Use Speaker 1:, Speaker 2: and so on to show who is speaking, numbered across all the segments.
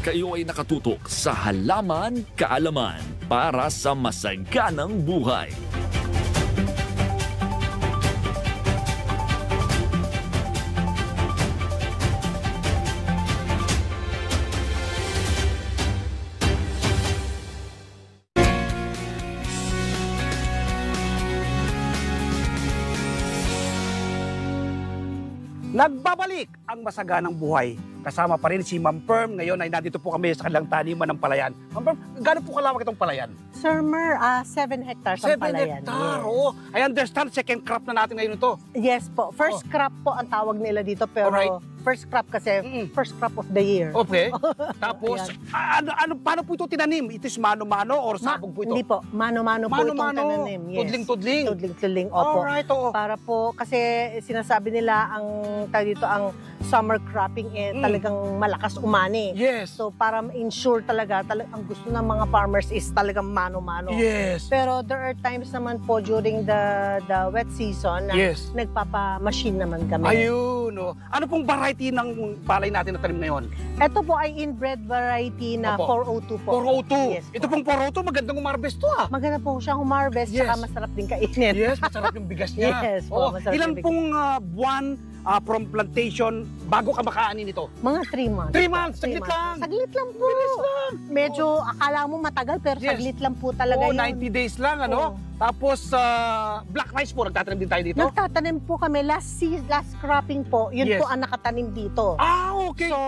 Speaker 1: Kayo ay nakatutok sa Halaman Kaalaman para sa masaganang buhay.
Speaker 2: Nagbabalik ang masaganang buhay. Kasama pa rin si Ma'am Perm. Ngayon ay nandito po kami sa kanilang taniman ng palayan. Ma'am Perm, gaano po kalawak itong palayan?
Speaker 3: Sir Mer, 7 hectares ang
Speaker 2: 7
Speaker 3: palayan.
Speaker 2: hectare,
Speaker 3: Yes.
Speaker 2: oh. I understand, second crop na natin ngayon ito.
Speaker 3: Yes po. First crop po ang tawag nila dito, pero
Speaker 2: Alright.
Speaker 3: first crop kasi, first crop of the year.
Speaker 2: Okay. Tapos, paano po ito tinanim? Ito is mano-mano or sabog po ito?
Speaker 3: Hindi po. Mano-mano po itong tananim. Yes.
Speaker 2: Tudling-tudling.
Speaker 3: Tudling-tudling, opo.
Speaker 2: Alright, oo.
Speaker 3: Para po, kasi sinasabi nila ang tawag dito, ang summer cropping talagang malakas umani.
Speaker 2: Yes.
Speaker 3: So para ma-ensure talaga, ang gusto ng mga farmers is talagang mano-mano.
Speaker 2: Yes.
Speaker 3: Pero there are times naman po during the wet season na
Speaker 2: Yes.
Speaker 3: nagpapa-machine naman kami.
Speaker 2: Ayun, oh. Ano pong variety ng palay natin na tanim ngayon?
Speaker 3: Ito po ay inbred variety na
Speaker 2: Opo.
Speaker 3: 402 po.
Speaker 2: 402.
Speaker 3: Yes
Speaker 2: Ito
Speaker 3: po.
Speaker 2: pong 402, magandang umarvest to ah.
Speaker 3: Maganda po siyang humarvest,
Speaker 2: Yes.
Speaker 3: saka masarap din kainin.
Speaker 2: Yes, masarap yung bigas niya.
Speaker 3: Yes po,
Speaker 2: Oo.
Speaker 3: masarap
Speaker 2: Ilan
Speaker 3: yung bigas.
Speaker 2: pong buwan from plantation bago ka makaanin ito?
Speaker 3: Mga 3 months.
Speaker 2: 3 months,
Speaker 3: Three
Speaker 2: saglit
Speaker 3: months.
Speaker 2: lang.
Speaker 3: Saglit lang po.
Speaker 2: Bilis lang.
Speaker 3: Medyo akala mo matagal pero
Speaker 2: Yes.
Speaker 3: saglit lang po talaga
Speaker 2: Oo,
Speaker 3: yun.
Speaker 2: 90 days lang, ano?
Speaker 3: Oo.
Speaker 2: Tapos, black rice po, nagtatanim din tayo dito?
Speaker 3: Nagtatanim po kami last cropping po. Yun
Speaker 2: Yes.
Speaker 3: po ang nakatanim dito.
Speaker 2: Ah, okay.
Speaker 3: So,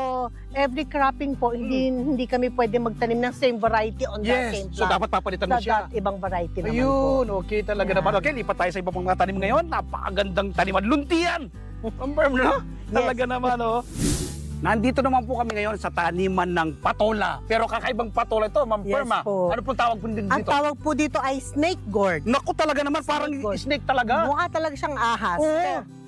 Speaker 3: every cropping po, hindi kami pwede magtanim ng same variety on the
Speaker 2: Yes,
Speaker 3: same
Speaker 2: so
Speaker 3: plot.
Speaker 2: dapat papalitan mo siya.
Speaker 3: Ibang variety naman po.
Speaker 2: Ayun, okay talaga
Speaker 3: Yeah.
Speaker 2: naman. Okay, lipat tayo sa ibang mga tanim ngayon. Napakagandang taniman. Luntian! Confirm, no? Talaga naman, oh. Nandito naman po kami ngayon sa taniman ng patola. Pero kakaibang patola ito, Ma'am
Speaker 3: Yes
Speaker 2: Perma.
Speaker 3: po.
Speaker 2: Ano pong tawag po dito?
Speaker 3: Ang tawag po dito ay snake gourd.
Speaker 2: Naku, talaga naman, parang
Speaker 3: gourd.
Speaker 2: snake talaga.
Speaker 3: Mukha talaga siyang ahas.
Speaker 2: Oo.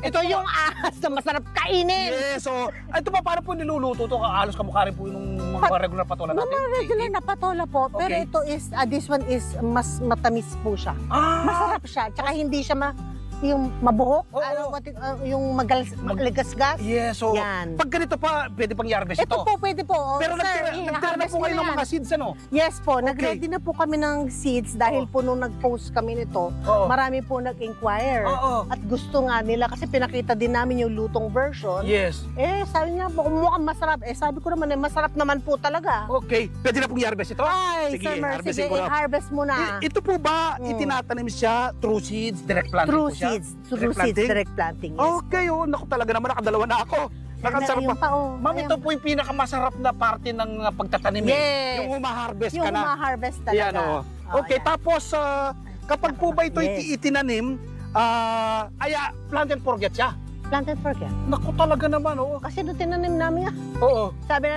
Speaker 3: Pero ito yung ahas na masarap kainin.
Speaker 2: Yes, so, ito pa, paano po niluluto ito? Halos kamukha rin po yung mga regular patola natin.
Speaker 3: Mga regular na patola po. Pero
Speaker 2: Okay.
Speaker 3: ito is, this one is mas matamis po siya.
Speaker 2: Ah,
Speaker 3: Masarap siya. Tsaka hindi siya yung mabuhok.
Speaker 2: Oo.
Speaker 3: Yung maligasgas.
Speaker 2: yes, so,
Speaker 3: Yan.
Speaker 2: pag ganito pa, pwede pang i-harvest ito.
Speaker 3: Ito po, pwede po. Oh,
Speaker 2: Pero
Speaker 3: sir,
Speaker 2: nagtira na
Speaker 3: i-harvest
Speaker 2: po
Speaker 3: mo
Speaker 2: kayo
Speaker 3: na
Speaker 2: ng
Speaker 3: yan.
Speaker 2: mga seeds, ano?
Speaker 3: Yes po,
Speaker 2: Okay.
Speaker 3: nag-ready na po kami ng seeds dahil po nung nag-post kami nito,
Speaker 2: Oo.
Speaker 3: marami po nag-inquire.
Speaker 2: Oo.
Speaker 3: At gusto nga nila kasi pinakita din namin yung lutong version.
Speaker 2: Yes.
Speaker 3: Sabi niya po, mukhang masarap. Sabi ko naman, masarap naman po talaga.
Speaker 2: Okay, pwede na pong i-harvest ito?
Speaker 3: Ay,
Speaker 2: Sige,
Speaker 3: Sir Mer,
Speaker 2: harvestin
Speaker 3: sige,
Speaker 2: ko na.
Speaker 3: i-harvest mo na.
Speaker 2: Ito po ba, itinatanim siya through seeds, direct planting
Speaker 3: True
Speaker 2: po siya?
Speaker 3: seeds. True seeds, direct planting. Yes.
Speaker 2: Okay, oh, naku talaga naman, nakadalawa na ako. Nakasarap
Speaker 3: Yung
Speaker 2: pa.
Speaker 3: pa, oh.
Speaker 2: Ma'am,
Speaker 3: Ayan.
Speaker 2: ito po yung pinakamasarap na parte ng pagtatanim.
Speaker 3: Yes.
Speaker 2: Yung humaharvest
Speaker 3: Yung
Speaker 2: ka na.
Speaker 3: ma-harvest talaga.
Speaker 2: Yan, oh. Okay,
Speaker 3: yan.
Speaker 2: tapos kapag po ba ito
Speaker 3: Yes.
Speaker 2: itinanim, plant and forget siya.
Speaker 3: Plant and forget.
Speaker 2: Naku talaga naman, oo.
Speaker 3: Kasi nung tinanim namin,
Speaker 2: Oo,
Speaker 3: sabi,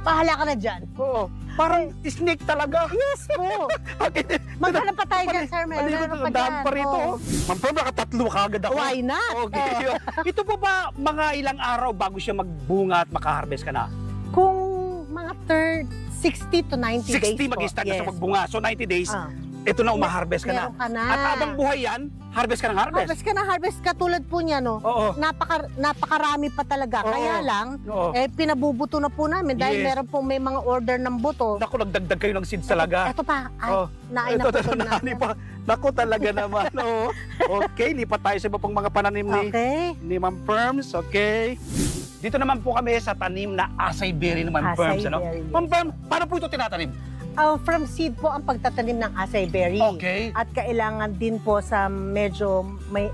Speaker 3: pahala ka na dyan.
Speaker 2: oo. Parang snake talaga.
Speaker 3: Yes po.
Speaker 2: Okay.
Speaker 3: Maghanap pa tayo dyan, Sir Mer.
Speaker 2: Meron
Speaker 3: Meron pa
Speaker 2: daan
Speaker 3: dyan.
Speaker 2: pa rito.
Speaker 3: Oo.
Speaker 2: Oh. Ma'am, pero nakatatlo kaagad ako.
Speaker 3: Why not?
Speaker 2: Okay. Ito po ba mga ilang araw bago siya magbunga at makaharvest ka na?
Speaker 3: Kung mga 60 to 90 days
Speaker 2: 60
Speaker 3: po.
Speaker 2: mag-start na siya magbunga. So 90 days,
Speaker 3: Ah.
Speaker 2: ito na umaharvest ka na.
Speaker 3: Meron ka na.
Speaker 2: At habang buhay yan, harvest ka ng harvest.
Speaker 3: Harvest ka na, harvest ka tulad po niya, no?
Speaker 2: Oo.
Speaker 3: Napakarami pa talaga.
Speaker 2: Oo.
Speaker 3: Kaya lang,
Speaker 2: Oo.
Speaker 3: pinabubuto na po namin dahil
Speaker 2: Yes.
Speaker 3: meron pong may mga order ng buto.
Speaker 2: Naku, nagdagdag kayo ng seeds talaga.
Speaker 3: Ito pa,
Speaker 2: Oh.
Speaker 3: naay na
Speaker 2: Ito,
Speaker 3: po
Speaker 2: naani pa. Naku, talaga naman. Oo. Okay, lipat tayo sa iba pang mga pananim
Speaker 3: Okay.
Speaker 2: ni Ma'am Perms. Okay. Dito naman po kami sa tanim na acai berry ni Ma'am Perms. Ano?
Speaker 3: Acai berry,
Speaker 2: Ma'am Perms, paano po ito tinatanim?
Speaker 3: From seed po ang pagtatanim ng acai berry.
Speaker 2: Okay.
Speaker 3: At kailangan din po sa medyo may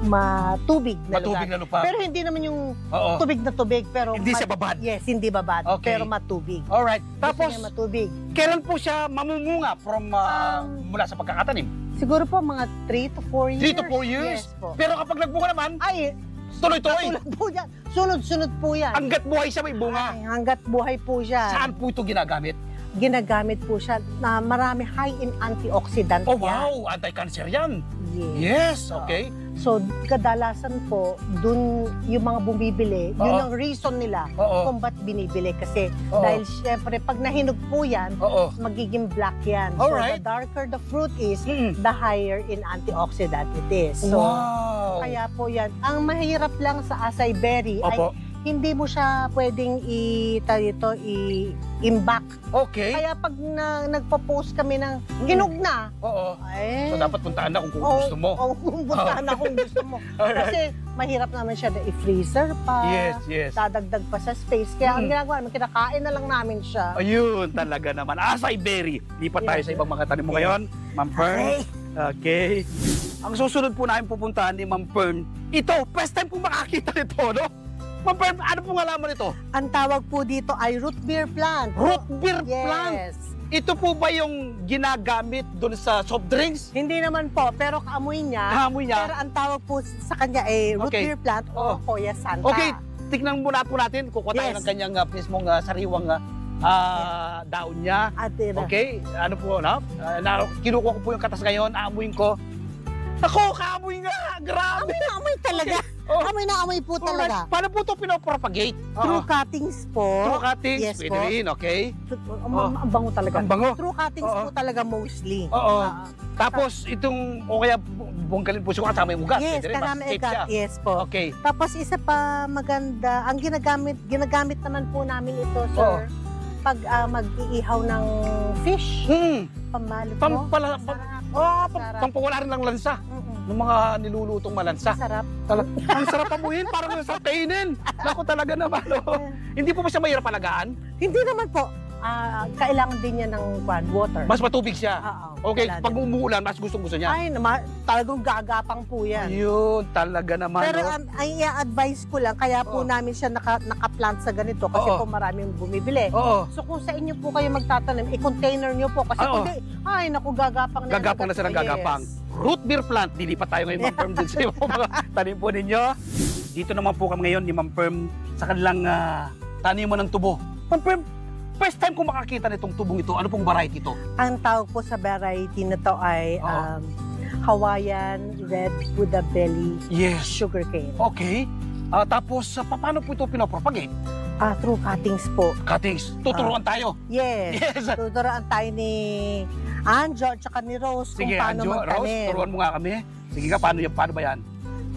Speaker 3: matubig na
Speaker 2: Matubig
Speaker 3: lugar.
Speaker 2: na lupa.
Speaker 3: Pero hindi naman yung
Speaker 2: Oo.
Speaker 3: tubig na tubig. Pero
Speaker 2: Hindi siya babad.
Speaker 3: Yes, hindi babad.
Speaker 2: Okay.
Speaker 3: Pero matubig.
Speaker 2: Alright.
Speaker 3: Gusto
Speaker 2: Tapos,
Speaker 3: niya matubig.
Speaker 2: kailan po siya mamumunga from mula sa pagkakatanim?
Speaker 3: Siguro po mga 3 to 4 years.
Speaker 2: 3 to 4 years?
Speaker 3: Yes po.
Speaker 2: Pero kapag nagbunga naman,
Speaker 3: Ay,
Speaker 2: tuloy-tuloy.
Speaker 3: tulad po yan. Sunod-sunod po yan.
Speaker 2: Hanggat buhay siya may bunga.
Speaker 3: Ay, hanggat buhay po siya.
Speaker 2: Saan po ito ginagamit?
Speaker 3: Ginagamit po siya na marami high in antioxidant
Speaker 2: Oh
Speaker 3: yan.
Speaker 2: wow, anti-cancer yan.
Speaker 3: Yes.
Speaker 2: Yes, okay.
Speaker 3: So, kadalasan po, dun yung mga bumibili, yun ang reason nila
Speaker 2: Oo.
Speaker 3: kung ba't binibili. Kasi
Speaker 2: Oo.
Speaker 3: dahil syempre, pag nahinog po yan,
Speaker 2: Oo.
Speaker 3: magiging black yan.
Speaker 2: Alright.
Speaker 3: So, the darker the fruit is,
Speaker 2: Mm.
Speaker 3: the higher in antioxidant it is. So,
Speaker 2: Wow.
Speaker 3: kaya po yan. Ang mahirap lang sa acai berry
Speaker 2: Opo.
Speaker 3: ay hindi mo siya pwedeng i-imbak.
Speaker 2: Okay.
Speaker 3: Kaya pag nagpo-post kami ng hinog na,
Speaker 2: Oo.
Speaker 3: ay,
Speaker 2: So dapat puntaan na kung
Speaker 3: oo,
Speaker 2: gusto mo.
Speaker 3: oo, kung puntahan na kung gusto mo.
Speaker 2: Alright.
Speaker 3: Kasi mahirap naman siya na i-freezer pa.
Speaker 2: Yes.
Speaker 3: Dadagdag pa sa space. Kaya ang ginagawa namin, kinakain na lang namin siya.
Speaker 2: Ayun, talaga naman. Asay berry. Lipat tayo
Speaker 3: Yes.
Speaker 2: sa ibang mga tanim mo ngayon. Ma'am Fern.
Speaker 3: Okay.
Speaker 2: Okay. Ang susunod po namin pupuntahan ni Ma'am Fern, ito, first time kong makakita nito, no? Ma'am Fern, ano pong alaman ito?
Speaker 3: Ang tawag po dito ay root beer plant.
Speaker 2: Root beer plant.
Speaker 3: Yes.
Speaker 2: Ito po ba yung ginagamit doon sa soft drinks?
Speaker 3: Hindi naman po, pero kaamoy niya.
Speaker 2: Amoy niya?
Speaker 3: Pero ang tawag po sa kanya ay root
Speaker 2: Okay.
Speaker 3: beer plant
Speaker 2: Oo.
Speaker 3: o Hoya Santa.
Speaker 2: Okay, tignan muna po natin. Kukuha tayo
Speaker 3: Yes.
Speaker 2: ng kanyang mismong sariwang daon niya.
Speaker 3: At
Speaker 2: Okay, ano po, no? Kinukuha ko po yung katas ngayon, aamuin ko. Ako, kaamoy nga! Grabe!
Speaker 3: amoy talaga.
Speaker 2: Oh.
Speaker 3: Amoy na amoy po talaga.
Speaker 2: Paano po ito pinopropagate?
Speaker 3: True cuttings po.
Speaker 2: True cuttings,
Speaker 3: Yes
Speaker 2: pwede
Speaker 3: po.
Speaker 2: rin, okay?
Speaker 3: Ang bango talaga.
Speaker 2: Ang bango.
Speaker 3: True cuttings
Speaker 2: Oo.
Speaker 3: po talaga mostly.
Speaker 2: Oo.
Speaker 3: Ah,
Speaker 2: Tapos itong, o kaya bungkalin po siya kasama yung ugat.
Speaker 3: yes,
Speaker 2: Pwede rin, mas
Speaker 3: kasama
Speaker 2: safe siya.
Speaker 3: ikat. Yes po.
Speaker 2: Okay.
Speaker 3: Tapos isa pa maganda, ang ginagamit naman po namin ito, sir, pag mag-iihaw ng fish, pamalot mo.
Speaker 2: Pampawala rin ng lansa. Ng mga nilulutong malansa.
Speaker 3: Sarap.
Speaker 2: Ang sarap amuhin, parang nasa kainin. Naku talaga naman. Oh. Hindi po ba siya mahirap alagaan?
Speaker 3: Hindi naman po. Kailangan din niya ng water.
Speaker 2: Mas matubig siya.
Speaker 3: Oo,
Speaker 2: Okay,
Speaker 3: kailangan
Speaker 2: pag
Speaker 3: din.
Speaker 2: umuulan, mas gusto niya.
Speaker 3: Ay, talagang gagapang po yan.
Speaker 2: Ayun, talaga naman.
Speaker 3: Pero
Speaker 2: no?
Speaker 3: ang i-advise ko lang, kaya po
Speaker 2: Oo.
Speaker 3: namin siya naka-plant sa ganito kasi
Speaker 2: Oo.
Speaker 3: po maraming bumibili.
Speaker 2: Oo.
Speaker 3: So kung sa inyo po kayo magtatanim, i-container nyo po. Kasi
Speaker 2: Oo.
Speaker 3: kung di, ay naku, gagapang na.
Speaker 2: Gagapang na siya ng gagapang. Root beer plant, dilipat tayo ngayon, Ma'am Perm, din sa iyo mga tanim po ninyo. Dito naman po kami ngayon ni Ma'am Perm sa kanilang taniman ng tubo. Ma'am Perm, first time ko makakita nitong tubong ito, ano pong variety ito?
Speaker 3: Ang tawag po sa variety na to ay
Speaker 2: Oo.
Speaker 3: Hawaiian Red Buddha Belly
Speaker 2: Yes.
Speaker 3: Sugarcane.
Speaker 2: Okay. Tapos, paano po ito pinopropagate?
Speaker 3: Through cuttings po.
Speaker 2: Cuttings. Tuturuan tayo.
Speaker 3: Yes.
Speaker 2: Yes.
Speaker 3: Tuturuan tayo ni Anjo at saka ni Rose
Speaker 2: Sige,
Speaker 3: kung paano
Speaker 2: Anjo, Rose,
Speaker 3: magtanim.
Speaker 2: turuan mo nga kami. Sige ka, paano ba yan?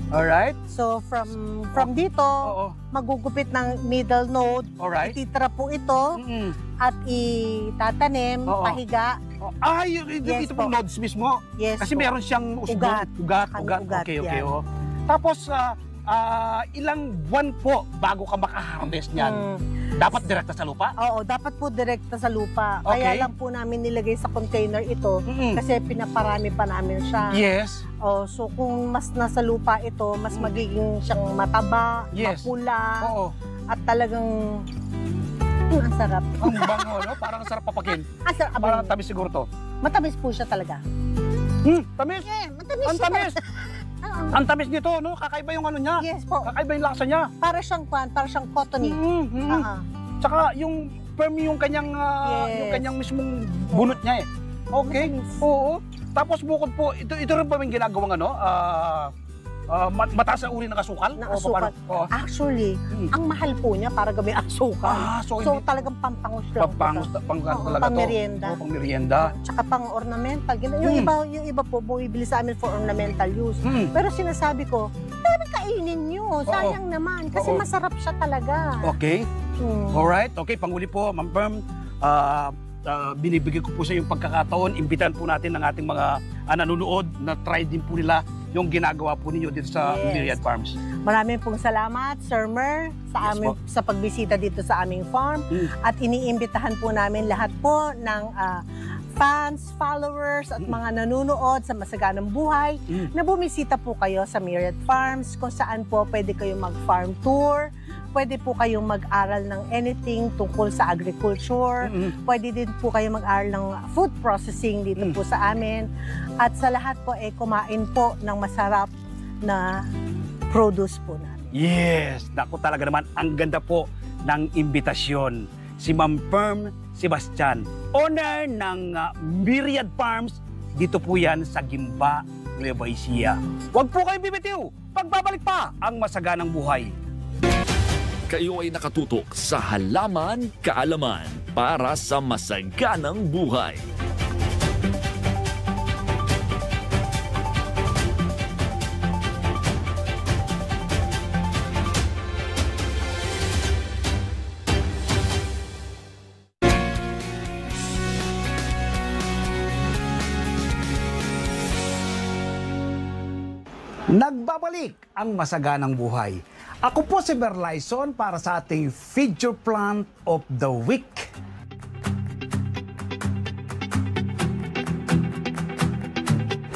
Speaker 2: Alright?
Speaker 3: So from dito,
Speaker 2: Oo.
Speaker 3: magugupit ng middle node,
Speaker 2: Alright.
Speaker 3: ititira po ito
Speaker 2: Mm-mm.
Speaker 3: at itatanim,
Speaker 2: Oo.
Speaker 3: pahiga.
Speaker 2: Ito
Speaker 3: Yes
Speaker 2: pong
Speaker 3: po.
Speaker 2: nodes mismo.
Speaker 3: Yes
Speaker 2: Kasi
Speaker 3: po.
Speaker 2: meron siyang usbong.
Speaker 3: Ugat.
Speaker 2: Ugat.
Speaker 3: Ugat
Speaker 2: Okay.
Speaker 3: yan.
Speaker 2: Oh. Tapos, ilang buwan po bago ka makaharvest niyan? Dapat direkta sa lupa?
Speaker 3: Oo, dapat po direkta sa lupa.
Speaker 2: Okay.
Speaker 3: Kaya lang po namin nilagay sa container ito
Speaker 2: Mm-mm.
Speaker 3: kasi pinaparami pa namin siya.
Speaker 2: Yes.
Speaker 3: So kung mas nasa lupa ito, mas magiging siyang mataba,
Speaker 2: Yes.
Speaker 3: mapula,
Speaker 2: Oo.
Speaker 3: at talagang ang sarap.
Speaker 2: Ang bango, no? Parang sarap papakin.
Speaker 3: Ang sarap.
Speaker 2: Parang tamis siguro to.
Speaker 3: Matamis po siya talaga.
Speaker 2: Tamis!
Speaker 3: Yeah, matamis
Speaker 2: Ang
Speaker 3: siya.
Speaker 2: tamis!
Speaker 3: Oo.
Speaker 2: Ang tamis nito, no? Kakaiba yung ano niya.
Speaker 3: Yes po.
Speaker 2: Kakaiba yung lasa niya.
Speaker 3: Para siyang cottony. Ah.
Speaker 2: Tsaka yung firm yung kanyang
Speaker 3: Yes.
Speaker 2: yung kanyang mismong bunot niya eh. Okay.
Speaker 3: Matamis.
Speaker 2: Oo. Tapos bukod po, ito rin pa yung ginagawang ano, mataas ang uri ng asukal?
Speaker 3: Na
Speaker 2: O
Speaker 3: asukal.
Speaker 2: paano? Oo.
Speaker 3: Actually,
Speaker 2: Mm.
Speaker 3: ang mahal po niya para gawing asukal.
Speaker 2: So,
Speaker 3: So
Speaker 2: hindi
Speaker 3: talagang pampangos lang.
Speaker 2: pang
Speaker 3: Oo,
Speaker 2: talaga
Speaker 3: pang
Speaker 2: to.
Speaker 3: merienda.
Speaker 2: Oo, pang merienda.
Speaker 3: Tsaka pang ornamental. Yung iba po bumibili sa amin for ornamental use. Pero sinasabi ko, dapat kainin nyo. Sayang naman. Kasi
Speaker 2: Oo.
Speaker 3: masarap siya talaga.
Speaker 2: Okay. Alright. Okay, panghuli po, Ma'am Perm. Binibigay ko po sa yung pagkakataon. Imbitan po natin ng ating mga nanonood na try din po nila yung ginagawa po ninyo dito sa
Speaker 3: Yes.
Speaker 2: Myriad Farms.
Speaker 3: Maraming pong salamat, Sir Mer,
Speaker 2: Yes po.
Speaker 3: sa pagbisita dito sa aming farm. At iniimbitahan po namin lahat po ng fans, followers at mga nanonood sa Masaganang Buhay na bumisita po kayo sa Myriad Farms kung saan po pwede kayong mag-farm tour, pwede po kayong mag-aral ng anything tungkol sa agriculture, pwede din po kayong mag-aral ng food processing dito po sa amin. At sa lahat po kumain po ng masarap na produce po namin.
Speaker 2: Yes! Naku talaga naman, ang ganda po ng imbitasyon. Si Ma'am Perm Sebastian, owner ng Myriad Farms, dito po yan sa Gimba, Nueva Ecija. Huwag po kayong bibitiw! Pagbabalik pa ang Masaganang Buhay.
Speaker 1: Kayo ay nakatutok sa Halaman Kaalaman para sa Masaganang Buhay.
Speaker 2: Nagbabalik ang masaganang buhay. Ako po si Berlyson para sa ating Feature Plant of the Week.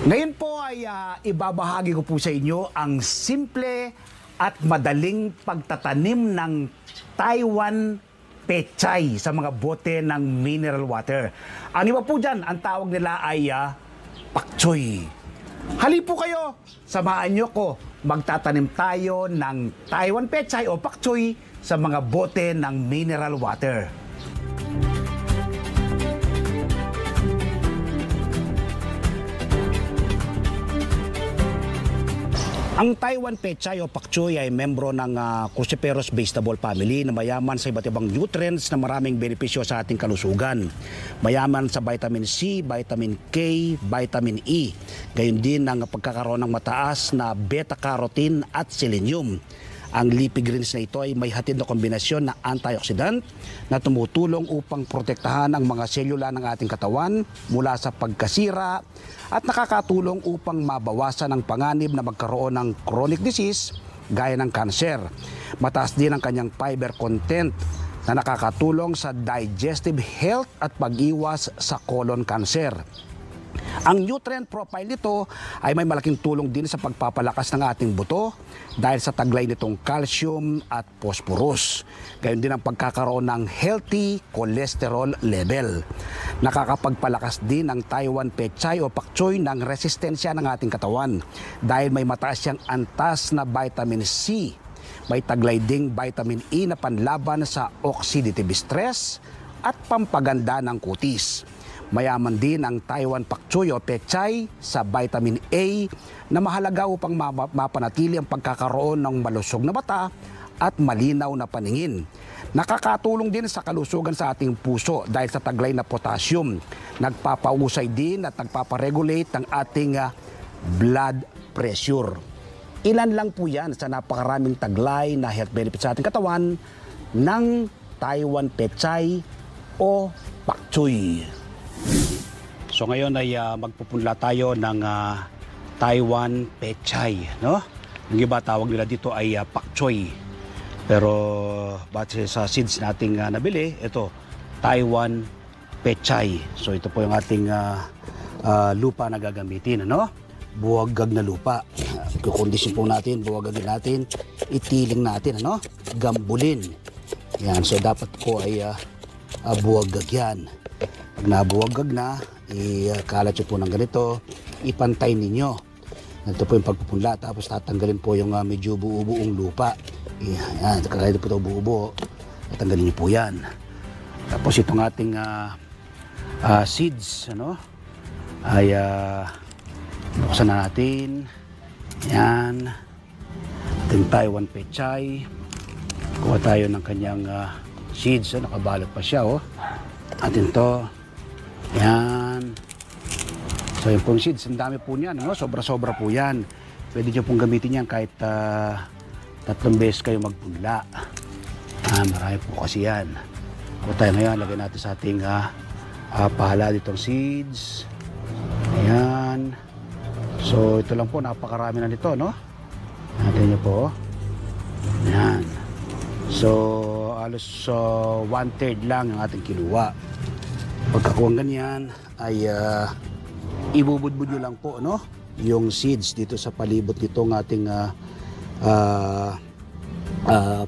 Speaker 2: Ngayon po ay ibabahagi ko po sa inyo ang simple at madaling pagtatanim ng Taiwan pechay sa mga bote ng mineral water. Ang iba po dyan, ang tawag nila ay pak choy. Hali po kayo, samahan nyo ko. Magtatanim tayo ng Taiwan pechay o pak choy sa mga bote ng mineral water. Ang Taiwan pechay o pak choy ay membro ng Cruciferous vegetable family na mayaman sa iba't ibang nutrients na maraming benepisyo sa ating kalusugan. Mayaman sa vitamin C, vitamin K, vitamin E. Gayon din ang pagkakaroon ng mataas na beta-carotene at selenium. Ang leafy greens na ito ay may hatid na kombinasyon na antioxidant na tumutulong upang protektahan ang mga selula ng ating katawan mula sa pagkasira at nakakatulong upang mabawasan ang panganib na magkaroon ng chronic disease gaya ng kanser. Mataas din ang kanyang fiber content na nakakatulong sa digestive health at pag-iwas sa colon cancer. Ang nutrient profile nito ay may malaking tulong din sa pagpapalakas ng ating buto dahil sa taglay nitong calcium at phosphorus. Gayon din ang pagkakaroon ng healthy cholesterol level. Nakakapagpalakas din ang Taiwan pechay o pak choy ng resistensya ng ating katawan dahil may mataas siyang antas na vitamin C. May taglay ding vitamin E na panlaban sa oxidative stress at pampaganda ng kutis. Mayaman din ang Taiwan pak choy o pechay sa vitamin A na mahalaga upang mapanatili ang pagkakaroon ng malusog na mata at malinaw na paningin. Nakakatulong din sa kalusugan sa ating puso dahil sa taglay na potassium. Nagpapausay din at nagpaparegulate ng ating blood pressure. Ilan lang po yan sa napakaraming taglay na health benefits sa ating katawan ng Taiwan pechay o pak choy. So ngayon ay magpupunla tayo ng Taiwan pechay, no? Yung iba tawag nila dito ay pak choy. Pero base sa seeds nating nabili, ito Taiwan pechay. So ito po yung ating lupa na gagamitin, no? Buwagag na lupa. Kukondisyon po natin, buwagag natin, itiling natin, ano? Gambulin. Yan, so dapat po ay buwagag yan. Pag nabuwagag na, ikalat nyo po ng ganito, ipantay ninyo. Ito po yung pagpupunla, tapos tatanggalin po yung medyo buo-buong lupa. Yan, kagaya po ito buo-buo, tatanggalin nyo po yan. Tapos itong ating seeds, ano, ay buksan na natin. Yan, ating Taiwan pechay. Kuha tayo ng kanyang seeds, nakabalot pa siya, oh. Atin to. Yan. So yung pong seeds, ang dami po niyan, no? Sobra-sobra po yan. Pwede nyo pong gamitin yan kahit 3 beses kayo magpunla. Marami po kasi yan. Ako tayo ngayon, lagay natin sa ating pahala ditong seeds. Ayan. So ito lang po, napakarami na nito, no? Natin nyo po. Ayan. So halos 1/3 lang ang ating kiluwa. Pagkakuha ganyan ay ibubudbud nyo lang po, no? Yung seeds dito sa palibot nitong ating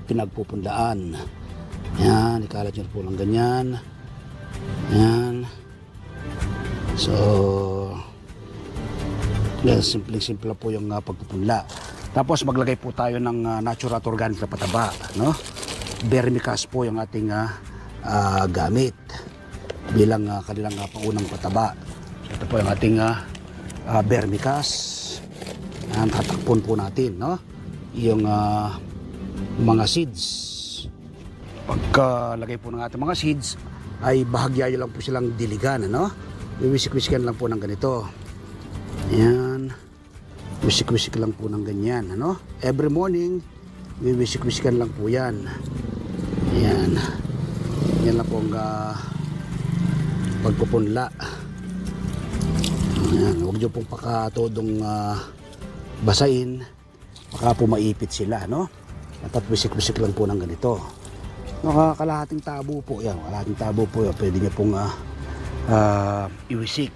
Speaker 2: pinagpupunlaan. Yan, ikalat nyo po lang ganyan. Yan. So yan, simple-simple po yung pagpupunla. Tapos maglagay po tayo ng natural at organic na pataba, no? Vermicast po yung ating gamit bilang kanilang paunang pataba. So, ito po yung ating vermicast. Tatakpon po natin, no? Yung mga seeds. Pagkalagay po ng ating mga seeds ay bahagya lang po silang diligan, no? Wiwisik-wisikan lang po ng ganito. Ayan. Wisik-wisik lang po ng ganyan, ano? Every morning, wiwisik-wisikan lang po yan. Ayan. Yan lang po ang pagpupunla. Ayan. Huwag nyo pong pakatodong basain, baka po maipit sila, no? Dapat wisik-wisik lang po ng ganito. Kalahating tabo po yan, kalahating tabo po yan. Pwede nyo pong iwisik.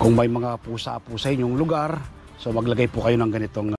Speaker 2: Kung may mga pusa po sa inyong lugar, so maglagay po kayo ng ganitong